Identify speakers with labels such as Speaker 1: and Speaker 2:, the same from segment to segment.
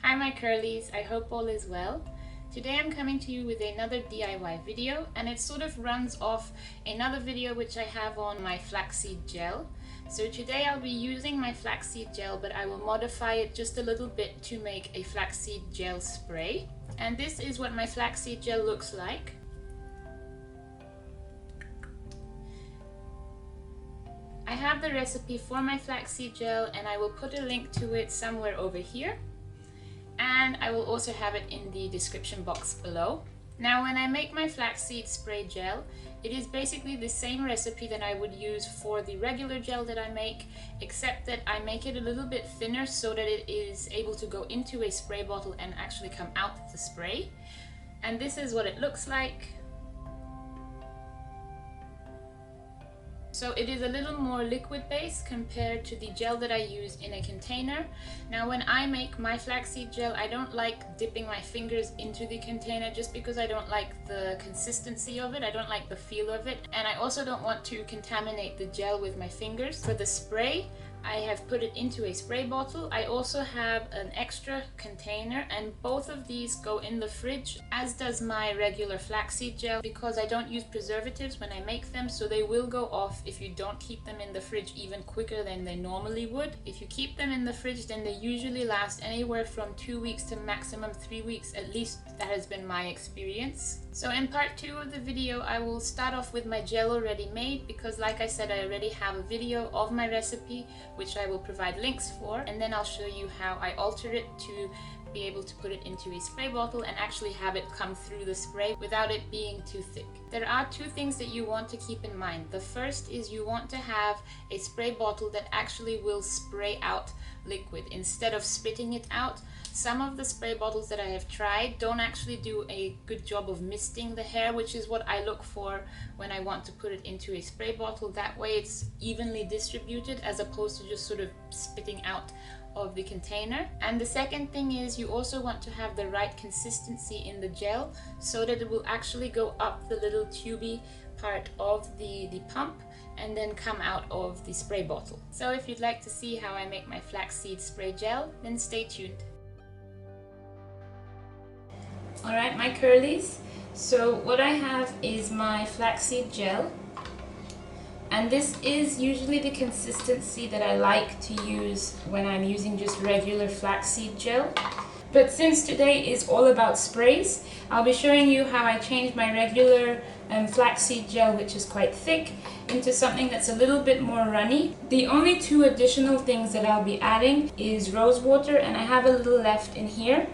Speaker 1: Hi my curlies, I hope all is well. Today I'm coming to you with another DIY video, and it sort of runs off another video which I have on my flaxseed gel. So today I'll be using my flaxseed gel, but I will modify it just a little bit to make a flaxseed gel spray. And this is what my flaxseed gel looks like. I have the recipe for my flaxseed gel and I will put a link to it somewhere over here. And I will also have it in the description box below. Now when I make my flaxseed spray gel, it is basically the same recipe that I would use for the regular gel that I make, except that I make it a little bit thinner so that it is able to go into a spray bottle and actually come out the spray. And this is what it looks like. So it is a little more liquid based compared to the gel that I use in a container. Now when I make my flaxseed gel, I don't like dipping my fingers into the container just because I don't like the consistency of it, I don't like the feel of it, and I also don't want to contaminate the gel with my fingers. For the spray, I have put it into a spray bottle. I also have an extra container, and both of these go in the fridge, as does my regular flaxseed gel, because I don't use preservatives when I make them, so they will go off if you don't keep them in the fridge even quicker than they normally would. If you keep them in the fridge, then they usually last anywhere from 2 weeks to maximum 3 weeks, at least that has been my experience. So in part 2 of the video, I will start off with my gel already made, because like I said, I already have a video of my recipe which I will provide links for, and then I'll show you how I alter it to be able to put it into a spray bottle and actually have it come through the spray without it being too thick. There are 2 things that you want to keep in mind. The first is you want to have a spray bottle that actually will spray out liquid instead of spitting it out. Some of the spray bottles that I have tried don't actually do a good job of misting the hair, which is what I look for when I want to put it into a spray bottle. That way it's evenly distributed as opposed to just sort of spitting out of the container. And the second thing is you also want to have the right consistency in the gel so that it will actually go up the little tubey part of the pump and then come out of the spray bottle. So if you'd like to see how I make my flaxseed spray gel, then stay tuned. Alright my curlies, so what I have is my flaxseed gel, and this is usually the consistency that I like to use when I'm using just regular flaxseed gel. But since today is all about sprays, I'll be showing you how I changed my regular flaxseed gel, which is quite thick, into something that's a little bit more runny. The only 2 additional things that I'll be adding is rose water, and I have a little left in here.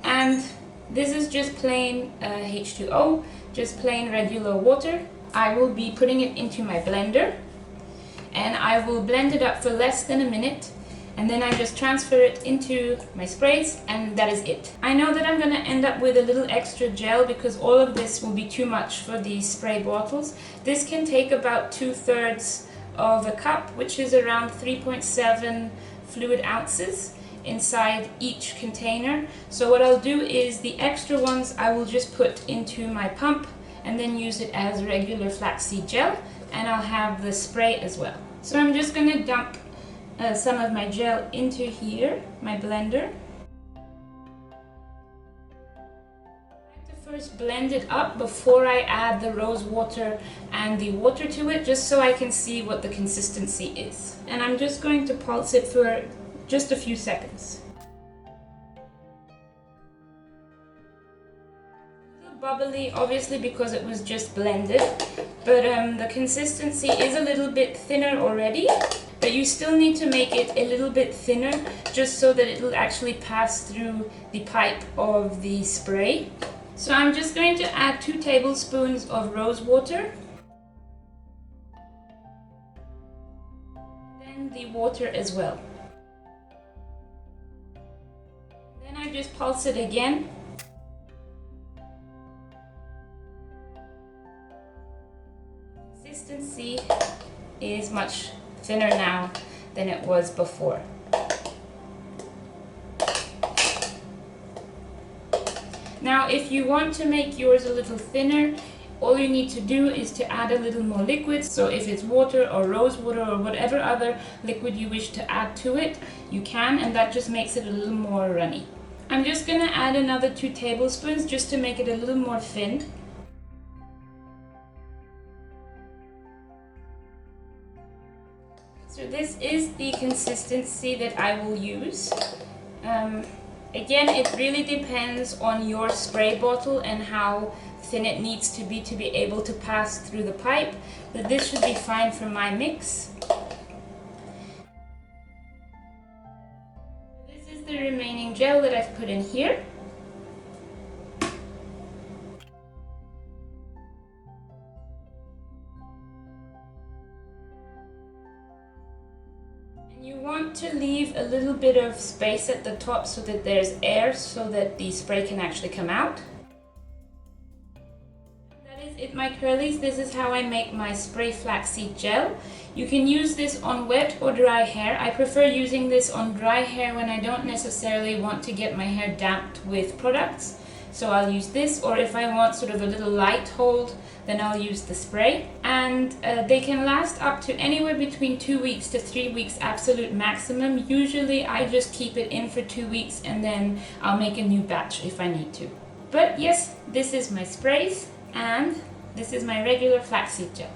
Speaker 1: And this is just plain H2O, just plain regular water. I will be putting it into my blender and I will blend it up for less than a minute, and then I just transfer it into my sprays, and that is it. I know that I'm going to end up with a little extra gel because all of this will be too much for these spray bottles. This can take about 2/3 of a cup, which is around 3.7 fluid ounces inside each container. So what I'll do is the extra ones I will just put into my pump and then use it as regular flaxseed gel, and I'll have the spray as well. So I'm just going to dump some of my gel into here, my blender. I like to first blend it up before I add the rose water and the water to it, just so I can see what the consistency is. And I'm just going to pulse it for just a few seconds. A little bubbly, obviously, because it was just blended, but the consistency is a little bit thinner already, but you still need to make it a little bit thinner just so that it will actually pass through the pipe of the spray. So I'm just going to add 2 tablespoons of rose water, then the water as well. Then I just pulse it again. Consistency is much thinner now than it was before. Now if you want to make yours a little thinner, All you need to do is to add a little more liquid. So if it's water or rose water or whatever other liquid you wish to add to it, you can, and that just makes it a little more runny. I'm just gonna add another 2 tablespoons just to make it a little more thin. So this is the consistency that I will use. Again, it really depends on your spray bottle and how thin it needs to be able to pass through the pipe, but this should be fine for my mix. This is the remaining gel that I've put in here. You want to leave a little bit of space at the top so that there's air so that the spray can actually come out. That is it, Maicurlies. This is how I make my spray flaxseed gel. You can use this on wet or dry hair. I prefer using this on dry hair when I don't necessarily want to get my hair damped with products. So I'll use this, or if I want sort of a little light hold, then I'll use the spray. And they can last up to anywhere between 2 weeks to 3 weeks absolute maximum. Usually I just keep it in for 2 weeks and then I'll make a new batch if I need to. But yes, this is my sprays and this is my regular flaxseed gel.